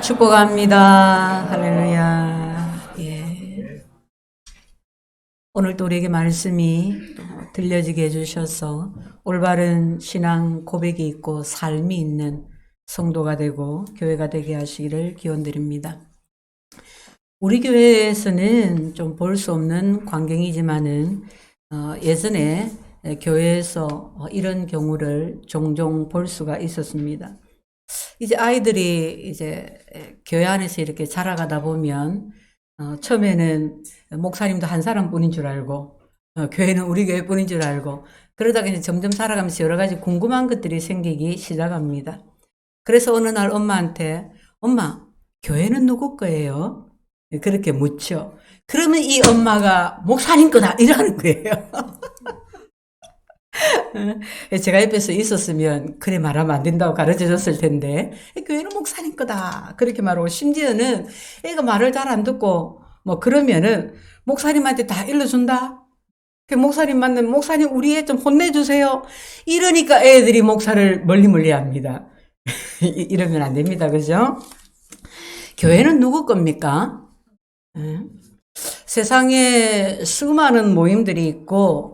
축복합니다. 할렐루야. 예. 오늘 또 우리에게 말씀이 또 들려지게 해주셔서 올바른 신앙 고백이 있고 삶이 있는 성도가 되고 교회가 되게 하시기를 기원드립니다. 우리 교회에서는 좀 볼 수 없는 광경이지만은 예전에 교회에서 이런 경우를 종종 볼 수가 있었습니다. 이제 아이들이 이제 교회 안에서 이렇게 자라가다 보면 처음에는 목사님도 한 사람뿐인 줄 알고 교회는 우리 교회뿐인 줄 알고 그러다가 이제 점점 살아가면서 여러 가지 궁금한 것들이 생기기 시작합니다. 그래서 어느 날 엄마한테 엄마 교회는 누구 거예요? 그렇게 묻죠. 그러면 이 엄마가 목사님 거다 이러는 거예요. 제가 옆에서 있었으면 그래 말하면 안 된다고 가르쳐 줬을 텐데 교회는 목사님 거다 그렇게 말하고 심지어는 애가 말을 잘 안 듣고 뭐 그러면은 목사님한테 다 일러준다. 목사님 만나면 목사님 우리 애 좀 혼내주세요. 이러니까 애들이 목사를 멀리 합니다. 이러면 안 됩니다. 그죠? 교회는 누구 겁니까? 세상에 수많은 모임들이 있고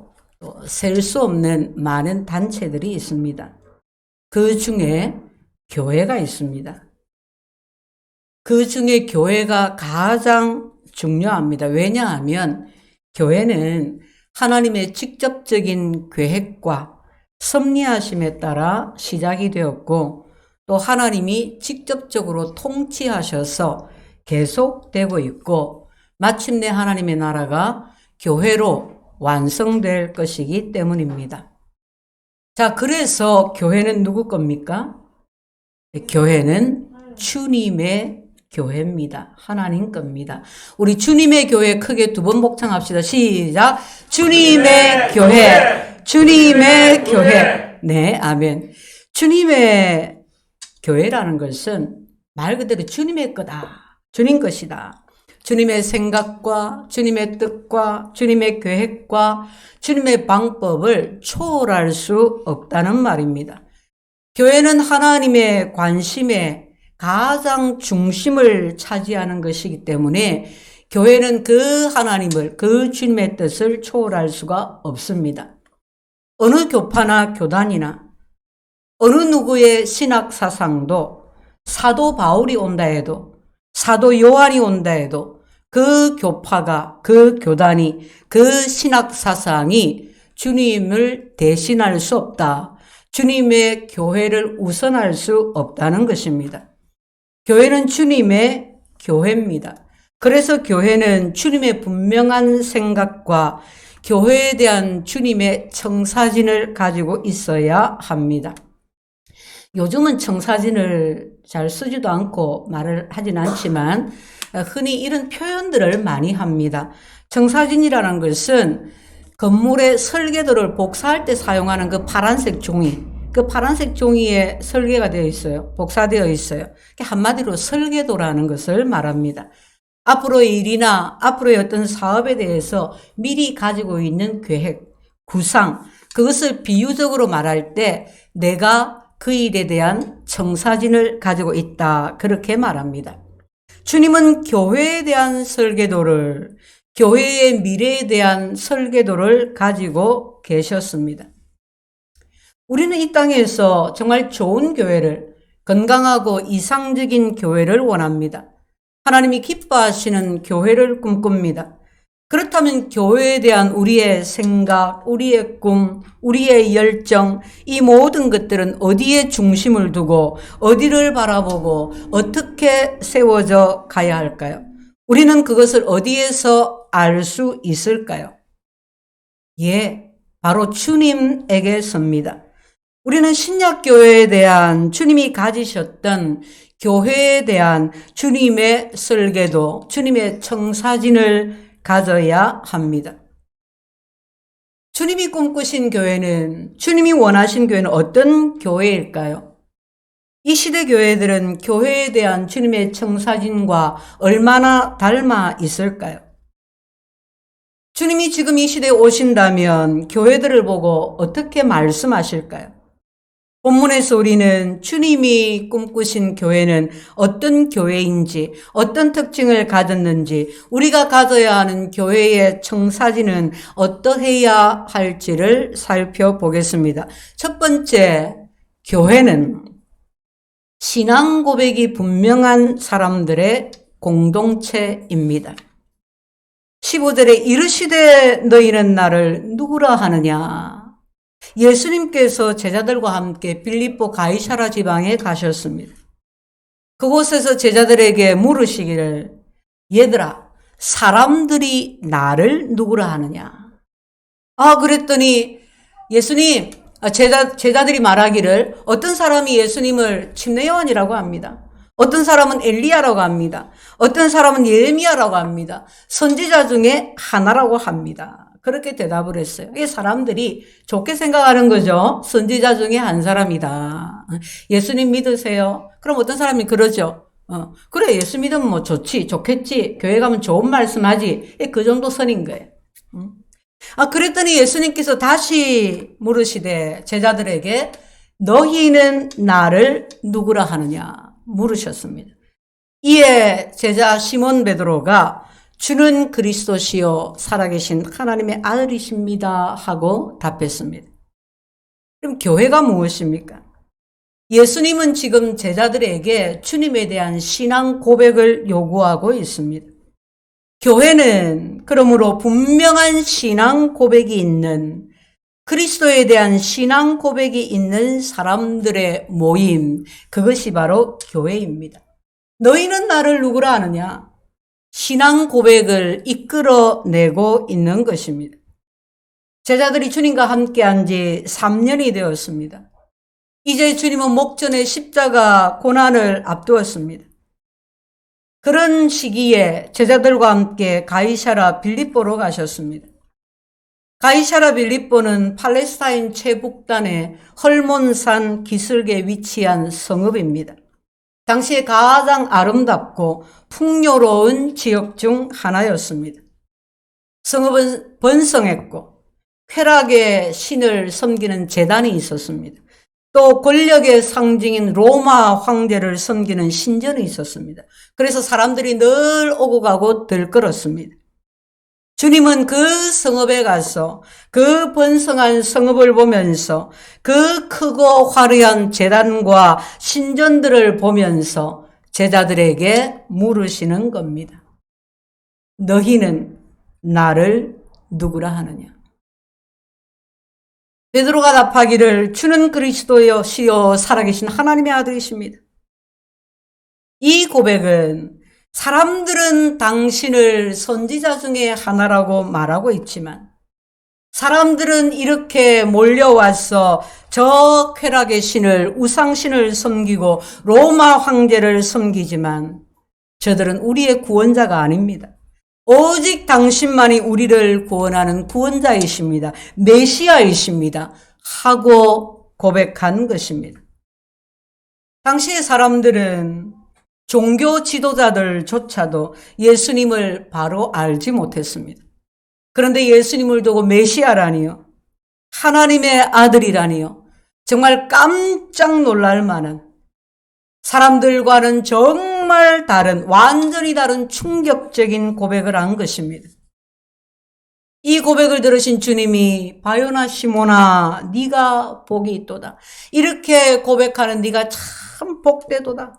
셀 수 없는 많은 단체들이 있습니다. 그 중에 교회가 있습니다. 그 중에 교회가 가장 중요합니다. 왜냐하면 교회는 하나님의 직접적인 계획과 섭리하심에 따라 시작이 되었고 또 하나님이 직접적으로 통치하셔서 계속되고 있고 마침내 하나님의 나라가 교회로 완성될 것이기 때문입니다. 자, 그래서 교회는 누구 겁니까? 교회는 주님의 교회입니다. 하나님 겁니다. 우리 주님의 교회 크게 두 번 복창합시다. 시작. 주님의 교회. 주님의 교회. 네, 아멘. 주님의 교회라는 것은 말 그대로 주님의 거다. 주님 것이다. 주님의 생각과 주님의 뜻과 주님의 계획과 주님의 방법을 초월할 수 없다는 말입니다. 교회는 하나님의 관심의 가장 중심을 차지하는 것이기 때문에 교회는 그 하나님을, 그 주님의 뜻을 초월할 수가 없습니다. 어느 교파나 교단이나 어느 누구의 신학 사상도 사도 바울이 온다 해도 사도 요한이 온다 해도 그 교파가, 그 교단이, 그 신학 사상이 주님을 대신할 수 없다. 주님의 교회를 우선할 수 없다는 것입니다. 교회는 주님의 교회입니다. 그래서 교회는 주님의 분명한 생각과 교회에 대한 주님의 청사진을 가지고 있어야 합니다. 요즘은 청사진을 잘 쓰지도 않고 말을 하진 않지만 흔히 이런 표현들을 많이 합니다. 청사진이라는 것은 건물의 설계도를 복사할 때 사용하는 그 파란색 종이, 그 파란색 종이에 설계가 되어 있어요. 복사되어 있어요. 한마디로 설계도라는 것을 말합니다. 앞으로의 일이나 앞으로의 어떤 사업에 대해서 미리 가지고 있는 계획, 구상, 그것을 비유적으로 말할 때 내가 그 일에 대한 청사진을 가지고 있다. 그렇게 말합니다. 주님은 교회에 대한 설계도를, 교회의 미래에 대한 설계도를 가지고 계셨습니다. 우리는 이 땅에서 정말 좋은 교회를, 건강하고 이상적인 교회를 원합니다. 하나님이 기뻐하시는 교회를 꿈꿉니다. 그렇다면 교회에 대한 우리의 생각, 우리의 꿈, 우리의 열정, 이 모든 것들은 어디에 중심을 두고 어디를 바라보고 어떻게 세워져 가야 할까요? 우리는 그것을 어디에서 알 수 있을까요? 예, 바로 주님에게서입니다. 우리는 신약교회에 대한 주님이 가지셨던 교회에 대한 주님의 설계도, 주님의 청사진을 가져야 합니다. 주님이 꿈꾸신 교회는, 주님이 원하신 교회는 어떤 교회일까요? 이 시대 교회들은 교회에 대한 주님의 청사진과 얼마나 닮아 있을까요? 주님이 지금 이 시대에 오신다면 교회들을 보고 어떻게 말씀하실까요? 본문에서 우리는 주님이 꿈꾸신 교회는 어떤 교회인지, 어떤 특징을 가졌는지, 우리가 가져야 하는 교회의 청사진은 어떠해야 할지를 살펴보겠습니다. 첫 번째, 교회는 신앙 고백이 분명한 사람들의 공동체입니다. 15절에 이르시되 너희는 나를 누구라 하느냐. 예수님께서 제자들과 함께 빌립보 가이사라 지방에 가셨습니다. 그곳에서 제자들에게 물으시기를 얘들아 사람들이 나를 누구라 하느냐. 그랬더니 예수님 제자들이 말하기를 어떤 사람이 예수님을 침례 요한이라고 합니다. 어떤 사람은 엘리야라고 합니다. 어떤 사람은 예레미야라고 합니다. 선지자 중에 하나라고 합니다. 그렇게 대답을 했어요. 이게 사람들이 좋게 생각하는 거죠. 선지자 중에 한 사람이다. 예수님 믿으세요? 그럼 어떤 사람이 그러죠. 그래 예수 믿으면 뭐 좋겠지. 교회 가면 좋은 말씀하지. 그 정도 선인 거예요. 그랬더니 예수님께서 다시 물으시되 제자들에게 너희는 나를 누구라 하느냐 물으셨습니다. 이에 제자 시몬 베드로가 주는 그리스도시요 살아계신 하나님의 아들이십니다 하고 답했습니다. 그럼 교회가 무엇입니까? 예수님은 지금 제자들에게 주님에 대한 신앙 고백을 요구하고 있습니다. 교회는 그러므로 분명한 신앙 고백이 있는 그리스도에 대한 신앙 고백이 있는 사람들의 모임, 그것이 바로 교회입니다. 너희는 나를 누구라 하느냐? 신앙 고백을 이끌어내고 있는 것입니다. 제자들이 주님과 함께한 지 3년이 되었습니다. 이제 주님은 목전에 십자가 고난을 앞두었습니다. 그런 시기에 제자들과 함께 가이사라 빌립보로 가셨습니다. 가이사라 빌립보는 팔레스타인 최북단의 헐몬산 기슭에 위치한 성읍입니다. 당시에 가장 아름답고 풍요로운 지역 중 하나였습니다. 성읍은 번성했고 쾌락의 신을 섬기는 제단이 있었습니다. 또 권력의 상징인 로마 황제를 섬기는 신전이 있었습니다. 그래서 사람들이 늘 오고 가고 들끓었습니다. 주님은 그 성읍에 가서 그 번성한 성읍을 보면서 그 크고 화려한 제단과 신전들을 보면서 제자들에게 물으시는 겁니다. 너희는 나를 누구라 하느냐? 베드로가 답하기를 주는 그리스도시요 살아계신 하나님의 아들이십니다. 이 고백은 사람들은 당신을 선지자 중에 하나라고 말하고 있지만 사람들은 이렇게 몰려와서 저 쾌락의 신을 우상신을 섬기고 로마 황제를 섬기지만 저들은 우리의 구원자가 아닙니다. 오직 당신만이 우리를 구원하는 구원자이십니다. 메시아이십니다. 하고 고백한 것입니다. 당시의 사람들은 종교 지도자들조차도 예수님을 바로 알지 못했습니다. 그런데 예수님을 두고 메시아라니요, 하나님의 아들이라니요, 정말 깜짝 놀랄 만한 사람들과는 정말 다른, 완전히 다른 충격적인 고백을 한 것입니다. 이 고백을 들으신 주님이 바요나 시몬아 네가 복이 있도다. 이렇게 고백하는 네가 참 복되도다.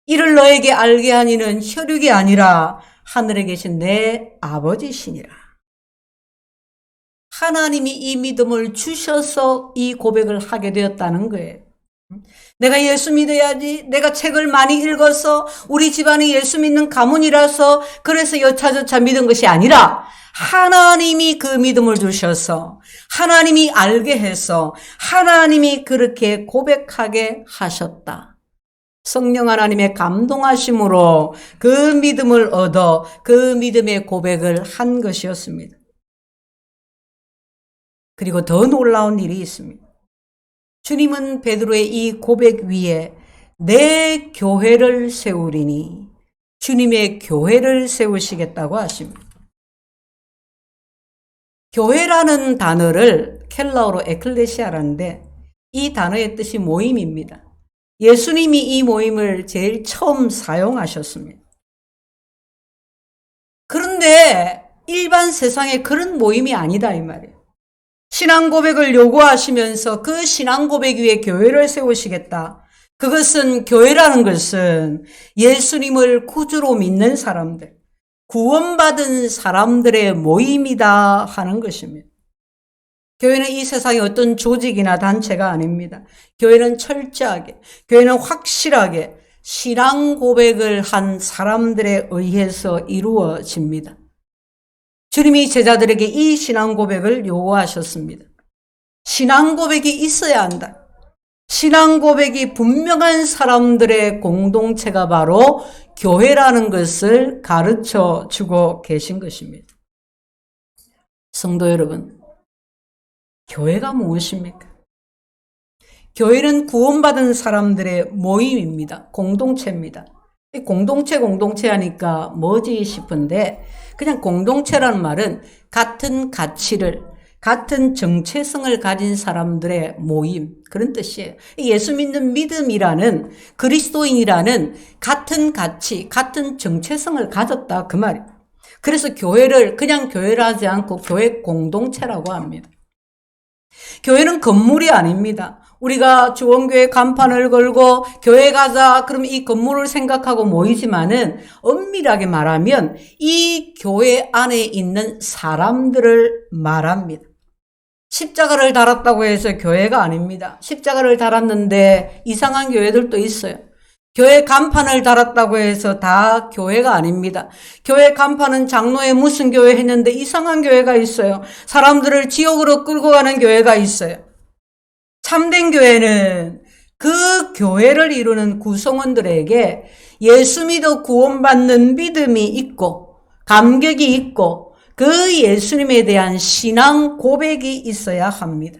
이를 너에게 알게 하니는 혈육이 아니라 하늘에 계신 내 아버지시니라. 하나님이 이 믿음을 주셔서 이 고백을 하게 되었다는 거예요. 내가 예수 믿어야지, 내가 책을 많이 읽어서 우리 집안이 예수 믿는 가문이라서 그래서 여차저차 믿은 것이 아니라 하나님이 그 믿음을 주셔서 하나님이 알게 해서 하나님이 그렇게 고백하게 하셨다. 성령 하나님의 감동하심으로 그 믿음을 얻어 그 믿음의 고백을 한 것이었습니다. 그리고 더 놀라운 일이 있습니다. 주님은 베드로의 이 고백 위에 내 교회를 세우리니 주님의 교회를 세우시겠다고 하십니다. 교회라는 단어를 켈라어로 에클레시아라는데 이 단어의 뜻이 모임입니다. 예수님이 이 모임을 제일 처음 사용하셨습니다. 그런데 일반 세상에 그런 모임이 아니다 이 말이에요. 신앙 고백을 요구하시면서 그 신앙 고백 위에 교회를 세우시겠다. 그것은 교회라는 것은 예수님을 구주로 믿는 사람들, 구원받은 사람들의 모임이다 하는 것입니다. 교회는 이 세상의 어떤 조직이나 단체가 아닙니다. 교회는 철저하게, 교회는 확실하게 신앙 고백을 한 사람들에 의해서 이루어집니다. 주님이 제자들에게 이 신앙 고백을 요구하셨습니다. 신앙 고백이 있어야 한다. 신앙 고백이 분명한 사람들의 공동체가 바로 교회라는 것을 가르쳐 주고 계신 것입니다. 성도 여러분, 교회가 무엇입니까? 교회는 구원받은 사람들의 모임입니다. 공동체입니다. 공동체 하니까 뭐지 싶은데 그냥 공동체라는 말은 같은 가치를, 같은 정체성을 가진 사람들의 모임, 그런 뜻이에요. 예수 믿는 믿음이라는, 그리스도인이라는 같은 가치, 같은 정체성을 가졌다 그 말이에요. 그래서 교회를 그냥 교회를 하지 않고 교회 공동체라고 합니다. 교회는 건물이 아닙니다. 우리가 주원교회 간판을 걸고 교회 가자 그러면 이 건물을 생각하고 모이지만은 엄밀하게 말하면 이 교회 안에 있는 사람들을 말합니다. 십자가를 달았다고 해서 교회가 아닙니다. 십자가를 달았는데 이상한 교회들도 있어요. 교회 간판을 달았다고 해서 다 교회가 아닙니다. 교회 간판은 장로에 무슨 교회 했는데 이상한 교회가 있어요. 사람들을 지옥으로 끌고 가는 교회가 있어요. 참된 교회는 그 교회를 이루는 구성원들에게 예수 믿어 구원받는 믿음이 있고 감격이 있고 그 예수님에 대한 신앙 고백이 있어야 합니다.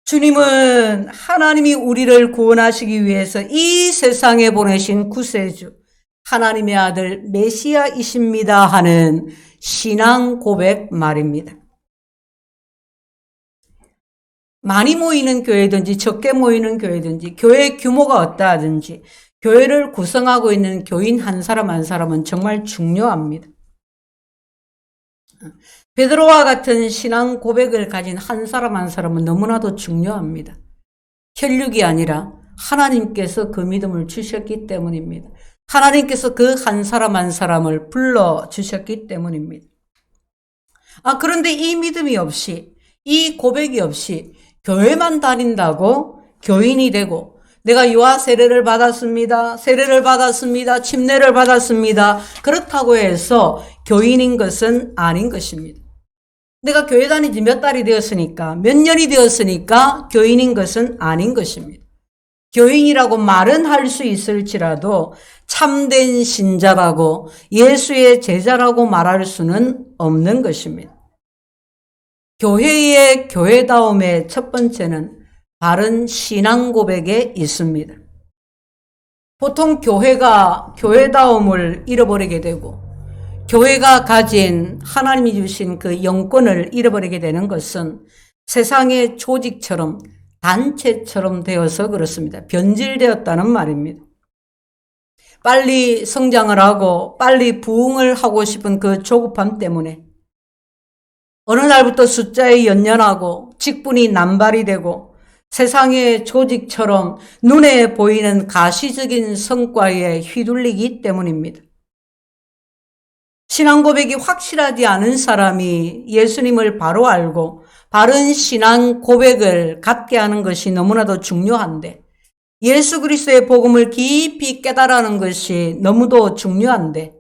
주님은 하나님이 우리를 구원하시기 위해서 이 세상에 보내신 구세주, 하나님의 아들 메시아이십니다 하는 신앙 고백 말입니다. 많이 모이는 교회든지 적게 모이는 교회든지 교회 규모가 어떠하든지 교회를 구성하고 있는 교인 한 사람 한 사람은 정말 중요합니다. 베드로와 같은 신앙 고백을 가진 한 사람 한 사람은 너무나도 중요합니다. 혈육이 아니라 하나님께서 그 믿음을 주셨기 때문입니다. 하나님께서 그 한 사람 한 사람을 불러주셨기 때문입니다. 그런데 이 믿음이 없이, 이 고백이 없이 교회만 다닌다고 교인이 되고 내가 유아 세례를 받았습니다. 침례를 받았습니다. 그렇다고 해서 교인인 것은 아닌 것입니다. 내가 교회 다니지 몇 달이 되었으니까, 몇 년이 되었으니까 교인인 것은 아닌 것입니다. 교인이라고 말은 할 수 있을지라도 참된 신자라고 예수의 제자라고 말할 수는 없는 것입니다. 교회의 교회다움의 첫 번째는 바른 신앙 고백에 있습니다. 보통 교회가 교회다움을 잃어버리게 되고 교회가 가진 하나님이 주신 그 영권을 잃어버리게 되는 것은 세상의 조직처럼 단체처럼 되어서 그렇습니다. 변질되었다는 말입니다. 빨리 성장을 하고 빨리 부흥을 하고 싶은 그 조급함 때문에 어느 날부터 숫자에 연연하고 직분이 남발이 되고 세상의 조직처럼 눈에 보이는 가시적인 성과에 휘둘리기 때문입니다. 신앙 고백이 확실하지 않은 사람이 예수님을 바로 알고 바른 신앙 고백을 갖게 하는 것이 너무나도 중요한데 예수 그리스도의 복음을 깊이 깨달아는 것이 너무도 중요한데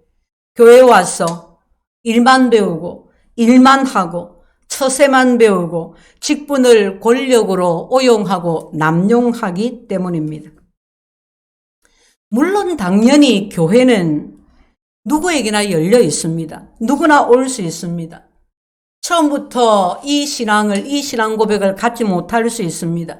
교회에 와서 일만 배우고 일만 하고 처세만 배우고 직분을 권력으로 오용하고 남용하기 때문입니다. 물론 당연히 교회는 누구에게나 열려 있습니다. 누구나 올 수 있습니다. 처음부터 이 신앙 고백을 갖지 못할 수 있습니다.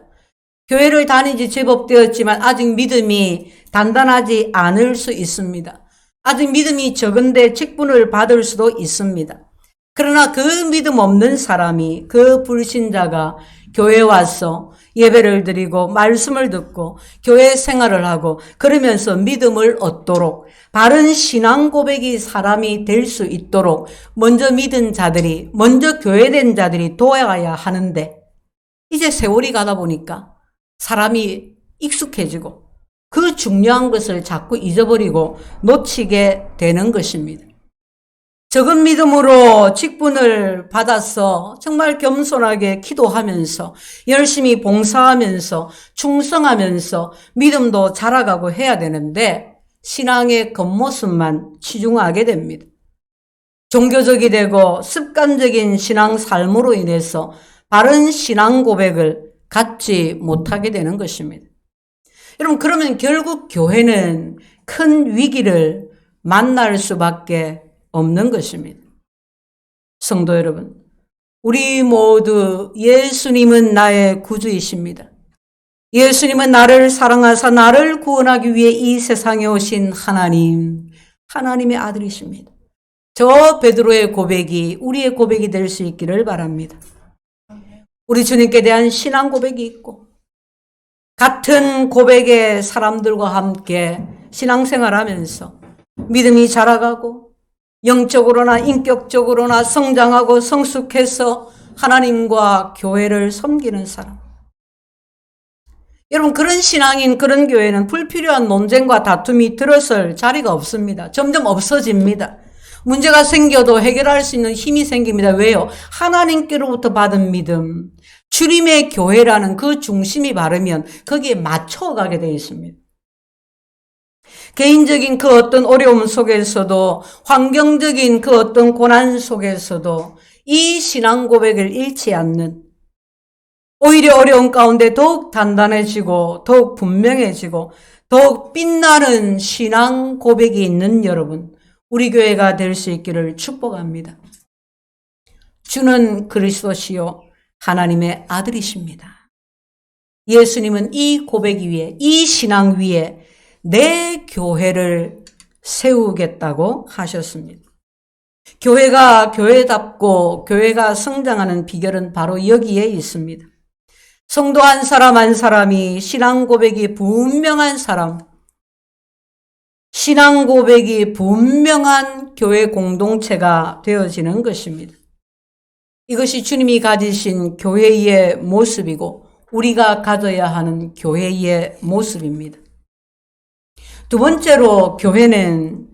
교회를 다니지 제법 되었지만 아직 믿음이 단단하지 않을 수 있습니다. 아직 믿음이 적은데 직분을 받을 수도 있습니다. 그러나 그 믿음 없는 사람이, 그 불신자가 교회에 와서 예배를 드리고 말씀을 듣고 교회 생활을 하고 그러면서 믿음을 얻도록 바른 신앙 고백이 사람이 될 수 있도록 먼저 믿은 자들이 먼저 교회된 자들이 도와야 하는데 이제 세월이 가다 보니까 사람이 익숙해지고 그 중요한 것을 자꾸 잊어버리고 놓치게 되는 것입니다. 적은 믿음으로 직분을 받아서 정말 겸손하게 기도하면서 열심히 봉사하면서 충성하면서 믿음도 자라가고 해야 되는데 신앙의 겉모습만 치중하게 됩니다. 종교적이 되고 습관적인 신앙 삶으로 인해서 바른 신앙 고백을 갖지 못하게 되는 것입니다. 여러분, 그러면 결국 교회는 큰 위기를 만날 수밖에 없는 것입니다. 성도 여러분, 우리 모두 예수님은 나의 구주이십니다. 예수님은 나를 사랑하사 나를 구원하기 위해 이 세상에 오신 하나님의 아들이십니다. 저 베드로의 고백이 우리의 고백이 될 수 있기를 바랍니다. 우리 주님께 대한 신앙 고백이 있고 같은 고백의 사람들과 함께 신앙생활하면서 믿음이 자라가고 영적으로나 인격적으로나 성장하고 성숙해서 하나님과 교회를 섬기는 사람. 여러분, 그런 신앙인 그런 교회는 불필요한 논쟁과 다툼이 들어설 자리가 없습니다. 점점 없어집니다. 문제가 생겨도 해결할 수 있는 힘이 생깁니다. 왜요? 하나님께로부터 받은 믿음, 주님의 교회라는 그 중심이 바르면 거기에 맞춰가게 되어 있습니다. 개인적인 그 어떤 어려움 속에서도 환경적인 그 어떤 고난 속에서도 이 신앙 고백을 잃지 않는 오히려 어려운 가운데 더욱 단단해지고 더욱 분명해지고 더욱 빛나는 신앙 고백이 있는 여러분, 우리 교회가 될 수 있기를 축복합니다. 주는 그리스도시요 하나님의 아들이십니다. 예수님은 이 고백 위에, 이 신앙 위에 내 교회를 세우겠다고 하셨습니다. 교회가 교회답고 교회가 성장하는 비결은 바로 여기에 있습니다. 성도 한 사람 한 사람이 신앙 고백이 분명한 사람, 신앙 고백이 분명한 교회 공동체가 되어지는 것입니다. 이것이 주님이 가지신 교회의 모습이고 우리가 가져야 하는 교회의 모습입니다. 두 번째로 교회는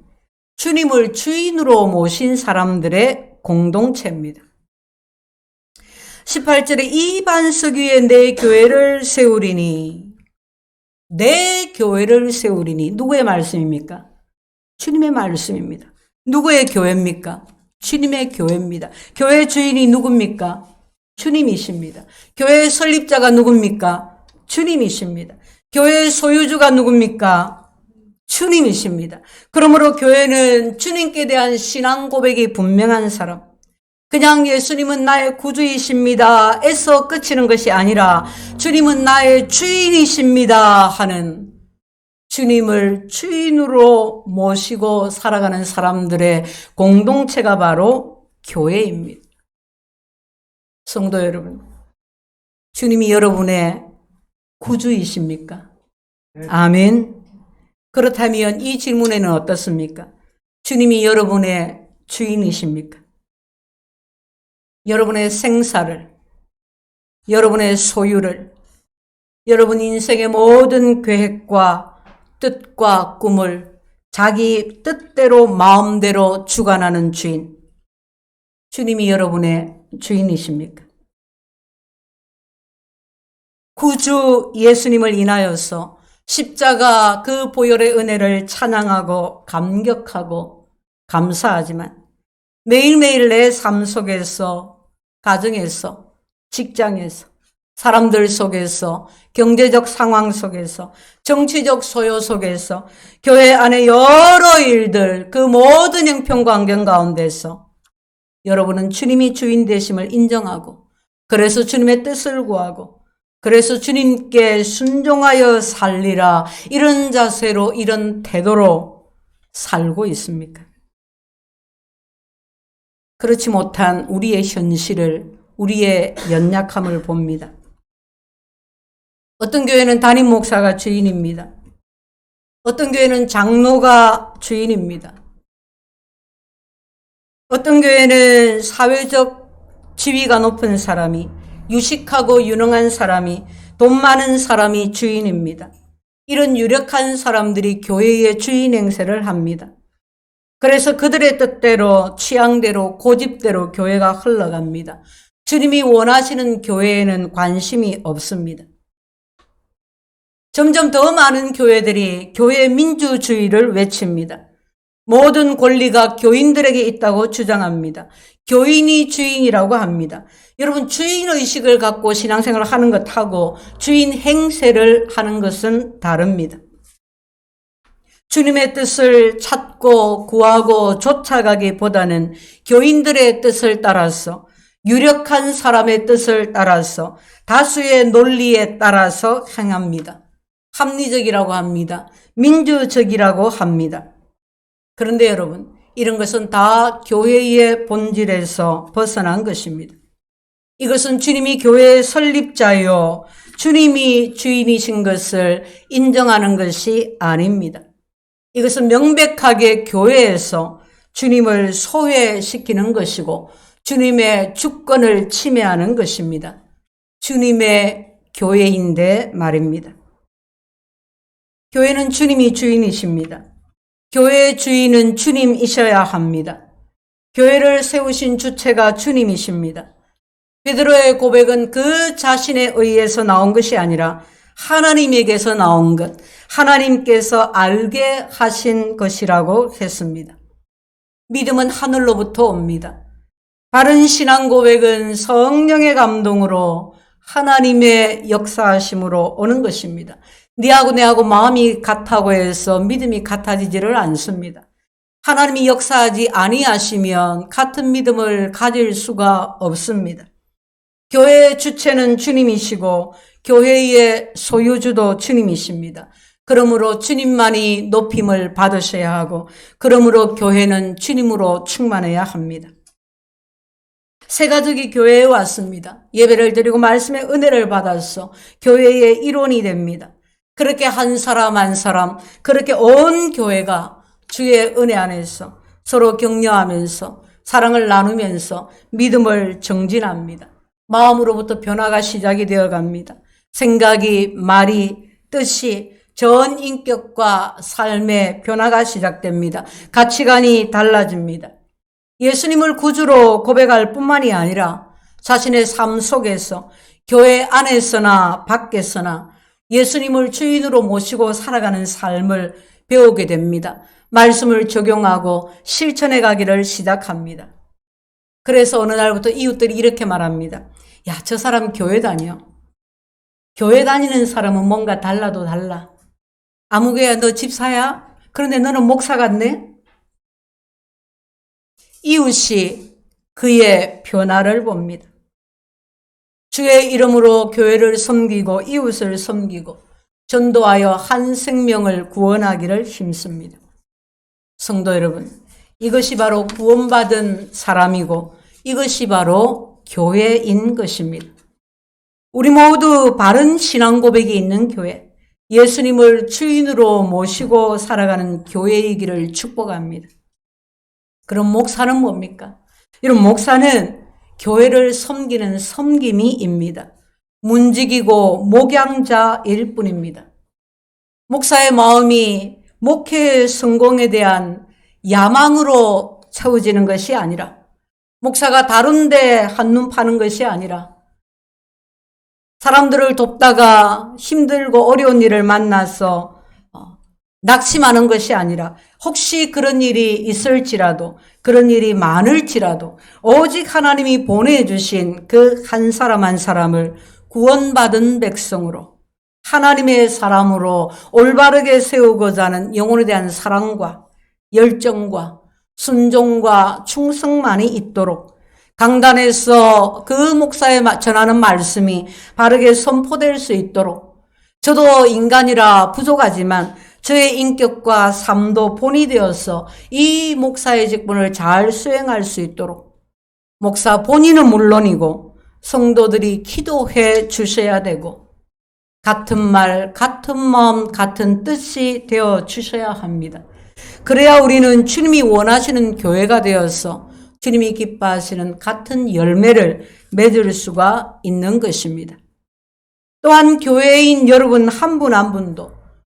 주님을 주인으로 모신 사람들의 공동체입니다. 18절에 이 반석 위에 내 교회를 세우리니, 내 교회를 세우리니 누구의 말씀입니까? 주님의 말씀입니다. 누구의 교회입니까? 주님의 교회입니다. 교회 주인이 누굽니까? 주님이십니다. 교회의 설립자가 누굽니까? 주님이십니다. 교회의 소유주가 누굽니까? 주님이십니다. 그러므로 교회는 주님께 대한 신앙 고백이 분명한 사람, 그냥 예수님은 나의 구주이십니다 에서 그치는 것이 아니라 주님은 나의 주인이십니다 하는 주님을 주인으로 모시고 살아가는 사람들의 공동체가 바로 교회입니다. 성도 여러분, 주님이 여러분의 구주이십니까? 아멘. 그렇다면 이 질문에는 어떻습니까? 주님이 여러분의 주인이십니까? 여러분의 생사를, 여러분의 소유를, 여러분 인생의 모든 계획과 뜻과 꿈을 자기 뜻대로 마음대로 주관하는 주인, 주님이 여러분의 주인이십니까? 구주 예수님을 인하여서 십자가 그 보혈의 은혜를 찬양하고 감격하고 감사하지만 매일매일 내 삶 속에서, 가정에서, 직장에서, 사람들 속에서, 경제적 상황 속에서, 정치적 소요 속에서, 교회 안에 여러 일들, 그 모든 형편과 환경 가운데서 여러분은 주님이 주인 되심을 인정하고, 그래서 주님의 뜻을 구하고, 그래서 주님께 순종하여 살리라, 이런 자세로, 이런 태도로 살고 있습니까? 그렇지 못한 우리의 현실을, 우리의 연약함을 봅니다. 어떤 교회는 담임 목사가 주인입니다. 어떤 교회는 장로가 주인입니다. 어떤 교회는 사회적 지위가 높은 사람이, 유식하고 유능한 사람이, 돈 많은 사람이 주인입니다. 이런 유력한 사람들이 교회의 주인 행세를 합니다. 그래서 그들의 뜻대로, 취향대로, 고집대로 교회가 흘러갑니다. 주님이 원하시는 교회에는 관심이 없습니다. 점점 더 많은 교회들이 교회 민주주의를 외칩니다. 모든 권리가 교인들에게 있다고 주장합니다. 교인이 주인이라고 합니다. 여러분, 주인의식을 갖고 신앙생활을 하는 것하고 주인 행세를 하는 것은 다릅니다. 주님의 뜻을 찾고 구하고 쫓아가기보다는 교인들의 뜻을 따라서, 유력한 사람의 뜻을 따라서, 다수의 논리에 따라서 행합니다. 합리적이라고 합니다. 민주적이라고 합니다. 그런데 여러분, 이런 것은 다 교회의 본질에서 벗어난 것입니다. 이것은 주님이 교회의 설립자요, 주님이 주인이신 것을 인정하는 것이 아닙니다. 이것은 명백하게 교회에서 주님을 소외시키는 것이고 주님의 주권을 침해하는 것입니다. 주님의 교회인데 말입니다. 교회는 주님이 주인이십니다. 교회의 주인은 주님이셔야 합니다. 교회를 세우신 주체가 주님이십니다. 베드로의 고백은 그 자신에 의해서 나온 것이 아니라 하나님에게서 나온 것, 하나님께서 알게 하신 것이라고 했습니다. 믿음은 하늘로부터 옵니다. 바른 신앙 고백은 성령의 감동으로 하나님의 역사하심으로 오는 것입니다. 네하고 내하고 마음이 같다고 해서 믿음이 같아지지를 않습니다. 하나님이 역사하지 아니하시면 같은 믿음을 가질 수가 없습니다. 교회의 주체는 주님이시고 교회의 소유주도 주님이십니다. 그러므로 주님만이 높임을 받으셔야 하고, 그러므로 교회는 주님으로 충만해야 합니다. 새 가족이 교회에 왔습니다. 예배를 드리고 말씀의 은혜를 받아서 교회의 일원이 됩니다. 그렇게 한 사람 한 사람, 그렇게 온 교회가 주의 은혜 안에서 서로 격려하면서 사랑을 나누면서 믿음을 정진합니다. 마음으로부터 변화가 시작이 되어 갑니다. 생각이, 말이, 뜻이, 전 인격과 삶의 변화가 시작됩니다. 가치관이 달라집니다. 예수님을 구주로 고백할 뿐만이 아니라 자신의 삶 속에서 교회 안에서나 밖에서나 예수님을 주인으로 모시고 살아가는 삶을 배우게 됩니다. 말씀을 적용하고 실천해 가기를 시작합니다. 그래서 어느 날부터 이웃들이 이렇게 말합니다. 야, 저 사람 교회 다녀. 교회 다니는 사람은 뭔가 달라도 달라. 아무개야, 너 집사야? 그런데 너는 목사 같네? 이웃이 그의 변화를 봅니다. 주의 이름으로 교회를 섬기고 이웃을 섬기고 전도하여 한 생명을 구원하기를 힘씁니다. 성도 여러분, 이것이 바로 구원받은 사람이고 이것이 바로 교회인 것입니다. 우리 모두 바른 신앙 고백이 있는 교회, 예수님을 주인으로 모시고 살아가는 교회이기를 축복합니다. 그럼 목사는 뭡니까? 이런 목사는 교회를 섬기는 섬김이입니다. 문지기고 목양자일 뿐입니다. 목사의 마음이 목회의 성공에 대한 야망으로 채워지는 것이 아니라, 목사가 다른데 한눈 파는 것이 아니라, 사람들을 돕다가 힘들고 어려운 일을 만나서 낙심하는 것이 아니라, 혹시 그런 일이 있을지라도, 그런 일이 많을지라도 오직 하나님이 보내주신 그 한 사람 한 사람을 구원받은 백성으로, 하나님의 사람으로 올바르게 세우고자 하는 영혼에 대한 사랑과 열정과 순종과 충성만이 있도록 강단에서 그 목사에 전하는 말씀이 바르게 선포될 수 있도록, 저도 인간이라 부족하지만 저의 인격과 삶도 본이 되어서 이 목사의 직분을 잘 수행할 수 있도록 목사 본인은 물론이고 성도들이 기도해 주셔야 되고, 같은 말, 같은 마음, 같은 뜻이 되어 주셔야 합니다. 그래야 우리는 주님이 원하시는 교회가 되어서 주님이 기뻐하시는 같은 열매를 맺을 수가 있는 것입니다. 또한 교회인 여러분 한 분 한 분도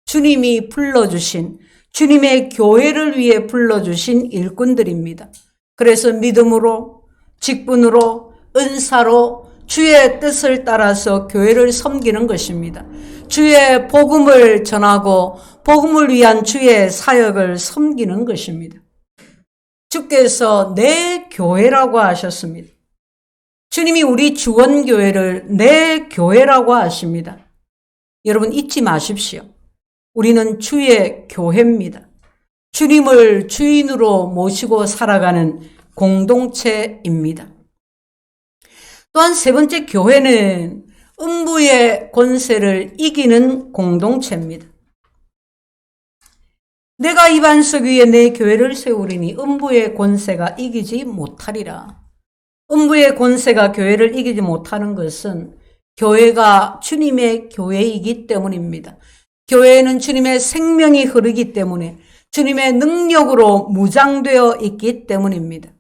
주님이 불러주신, 주님의 교회를 위해 불러주신 일꾼들입니다. 그래서 믿음으로, 직분으로, 은사로 주의 뜻을 따라서 교회를 섬기는 것입니다. 주의 복음을 전하고 복음을 위한 주의 사역을 섬기는 것입니다. 주께서 내 교회라고 하셨습니다. 주님이 우리 주원교회를 내 교회라고 하십니다. 여러분 잊지 마십시오. 우리는 주의 교회입니다. 주님을 주인으로 모시고 살아가는 공동체입니다. 또한 세 번째, 교회는 음부의 권세를 이기는 공동체입니다. 내가 이 반석 위에 내 교회를 세우리니 음부의 권세가 이기지 못하리라. 음부의 권세가 교회를 이기지 못하는 것은 교회가 주님의 교회이기 때문입니다. 교회에는 주님의 생명이 흐르기 때문에 주님의 능력으로 무장되어 있기 때문입니다.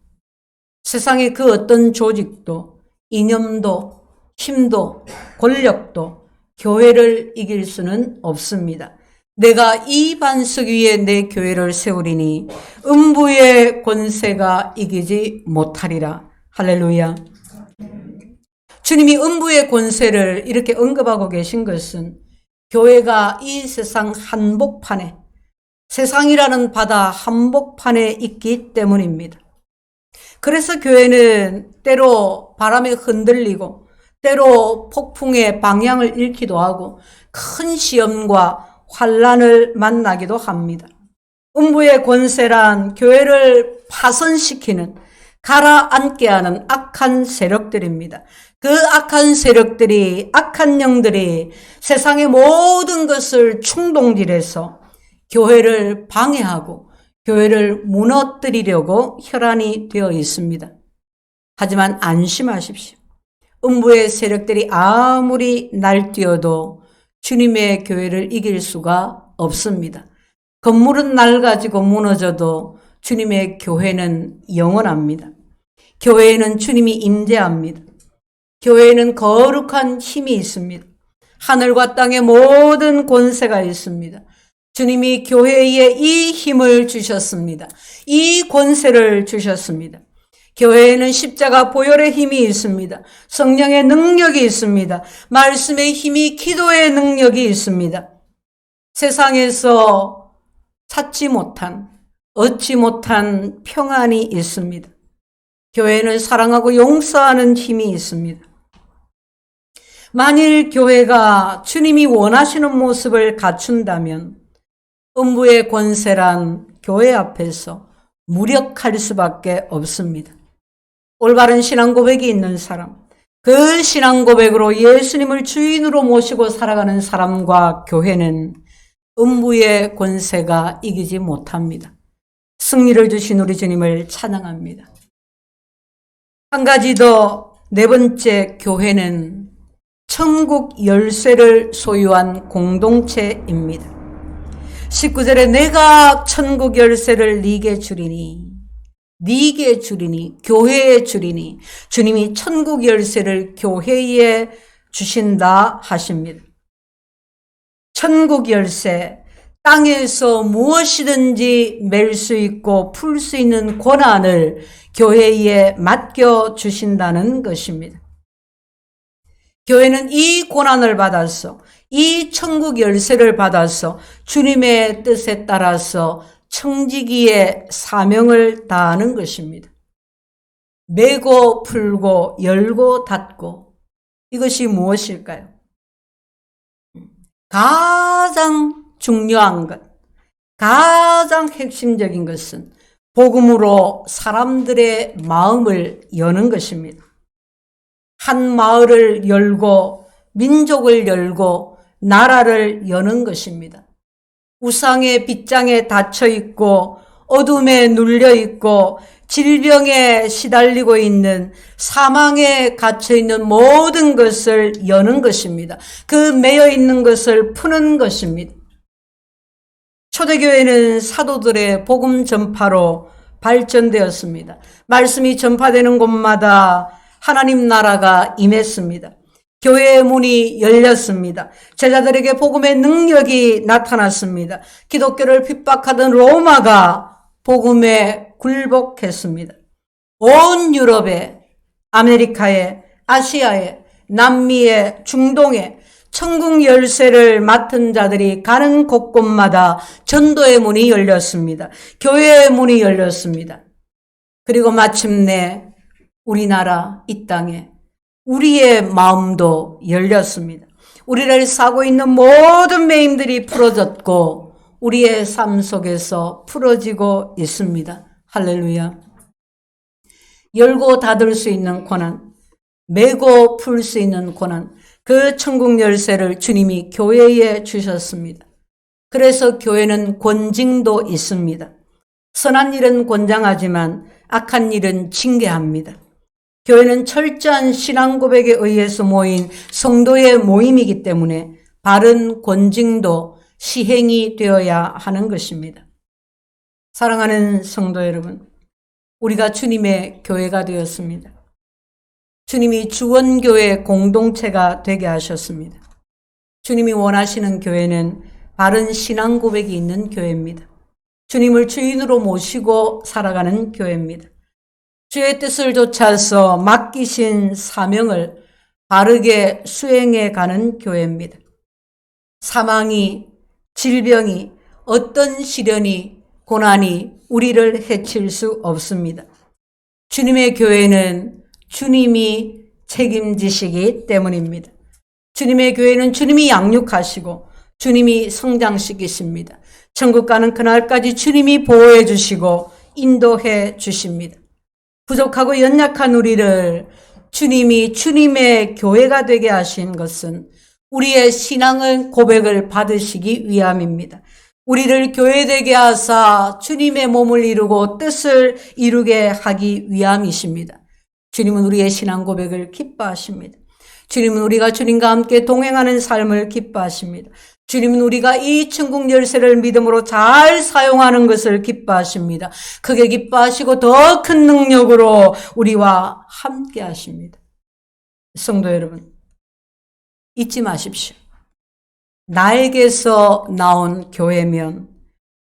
세상의 그 어떤 조직도, 이념도, 힘도, 권력도 교회를 이길 수는 없습니다. 내가 이 반석 위에 내 교회를 세우리니 음부의 권세가 이기지 못하리라. 할렐루야. 주님이 음부의 권세를 이렇게 언급하고 계신 것은 교회가 이 세상 한복판에, 세상이라는 바다 한복판에 있기 때문입니다. 그래서 교회는 때로 바람에 흔들리고 때로 폭풍의 방향을 잃기도 하고 큰 시험과 환난을 만나기도 합니다. 음부의 권세란 교회를 파손시키는, 가라앉게 하는 악한 세력들입니다. 그 악한 세력들이, 악한 영들이 세상의 모든 것을 충동질해서 교회를 방해하고 교회를 무너뜨리려고 혈안이 되어 있습니다. 하지만 안심하십시오. 음부의 세력들이 아무리 날뛰어도 주님의 교회를 이길 수가 없습니다. 건물은 낡아지고 무너져도 주님의 교회는 영원합니다. 교회에는 주님이 임재합니다. 교회에는 거룩한 힘이 있습니다. 하늘과 땅의 모든 권세가 있습니다. 주님이 교회에 이 힘을 주셨습니다. 이 권세를 주셨습니다. 교회에는 십자가 보혈의 힘이 있습니다. 성령의 능력이 있습니다. 말씀의 힘이, 기도의 능력이 있습니다. 세상에서 찾지 못한, 얻지 못한 평안이 있습니다. 교회는 사랑하고 용서하는 힘이 있습니다. 만일 교회가 주님이 원하시는 모습을 갖춘다면 음부의 권세란 교회 앞에서 무력할 수밖에 없습니다. 올바른 신앙 고백이 있는 사람, 그 신앙 고백으로 예수님을 주인으로 모시고 살아가는 사람과 교회는 음부의 권세가 이기지 못합니다. 승리를 주신 우리 주님을 찬양합니다. 한 가지 더, 네 번째, 교회는 천국 열쇠를 소유한 공동체입니다. 19절에 내가 천국 열쇠를 네게 주리니, 네게 주리니, 교회에 주리니, 주님이 천국 열쇠를 교회에 주신다 하십니다. 천국 열쇠, 땅에서 무엇이든지 맬 수 있고 풀 수 있는 권한을 교회에 맡겨 주신다는 것입니다. 교회는 이 권한을 받아서, 이 천국 열쇠를 받아서 주님의 뜻에 따라서 청지기의 사명을 다하는 것입니다. 매고 풀고 열고 닫고, 이것이 무엇일까요? 가장 중요한 것, 가장 핵심적인 것은 복음으로 사람들의 마음을 여는 것입니다. 한 마을을 열고 민족을 열고 나라를 여는 것입니다. 우상의 빗장에 닫혀 있고 어둠에 눌려 있고 질병에 시달리고 있는, 사망에 갇혀 있는 모든 것을 여는 것입니다. 그 매여 있는 것을 푸는 것입니다. 초대교회는 사도들의 복음 전파로 발전되었습니다. 말씀이 전파되는 곳마다 하나님 나라가 임했습니다. 교회의 문이 열렸습니다. 제자들에게 복음의 능력이 나타났습니다. 기독교를 핍박하던 로마가 복음에 굴복했습니다. 온 유럽에, 아메리카에, 아시아에, 남미에, 중동에 천국 열쇠를 맡은 자들이 가는 곳곳마다 전도의 문이 열렸습니다. 교회의 문이 열렸습니다. 그리고 마침내 우리나라 이 땅에 우리의 마음도 열렸습니다. 우리를 싸고 있는 모든 매임들이 풀어졌고 우리의 삶 속에서 풀어지고 있습니다. 할렐루야. 열고 닫을 수 있는 고난, 메고 풀 수 있는 고난, 그 천국 열쇠를 주님이 교회에 주셨습니다. 그래서 교회는 권징도 있습니다. 선한 일은 권장하지만 악한 일은 징계합니다. 교회는 철저한 신앙 고백에 의해서 모인 성도의 모임이기 때문에 바른 권징도 시행이 되어야 하는 것입니다. 사랑하는 성도 여러분, 우리가 주님의 교회가 되었습니다. 주님이 주원교회 공동체가 되게 하셨습니다. 주님이 원하시는 교회는 바른 신앙 고백이 있는 교회입니다. 주님을 주인으로 모시고 살아가는 교회입니다. 주의 뜻을 좇아서 맡기신 사명을 바르게 수행해 가는 교회입니다. 사망이, 질병이, 어떤 시련이, 고난이 우리를 해칠 수 없습니다. 주님의 교회는 주님이 책임지시기 때문입니다. 주님의 교회는 주님이 양육하시고 주님이 성장시키십니다. 천국 가는 그날까지 주님이 보호해 주시고 인도해 주십니다. 부족하고 연약한 우리를 주님이 주님의 교회가 되게 하신 것은 우리의 신앙의 고백을 받으시기 위함입니다. 우리를 교회되게 하사 주님의 몸을 이루고 뜻을 이루게 하기 위함이십니다. 주님은 우리의 신앙 고백을 기뻐하십니다. 주님은 우리가 주님과 함께 동행하는 삶을 기뻐하십니다. 주님은 우리가 이 천국 열쇠를 믿음으로 잘 사용하는 것을 기뻐하십니다. 크게 기뻐하시고 더 큰 능력으로 우리와 함께 하십니다. 성도 여러분, 잊지 마십시오. 나에게서 나온 교회면,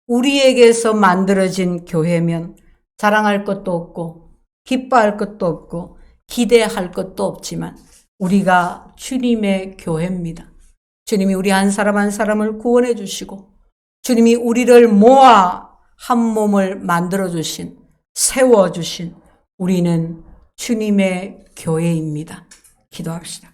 우리에게서 만들어진 교회면 자랑할 것도 없고 기뻐할 것도 없고 기대할 것도 없지만 우리가 주님의 교회입니다. 주님이 우리 한 사람 한 사람을 구원해 주시고 주님이 우리를 모아 한 몸을 만들어 주신, 세워 주신 우리는 주님의 교회입니다. 기도합시다.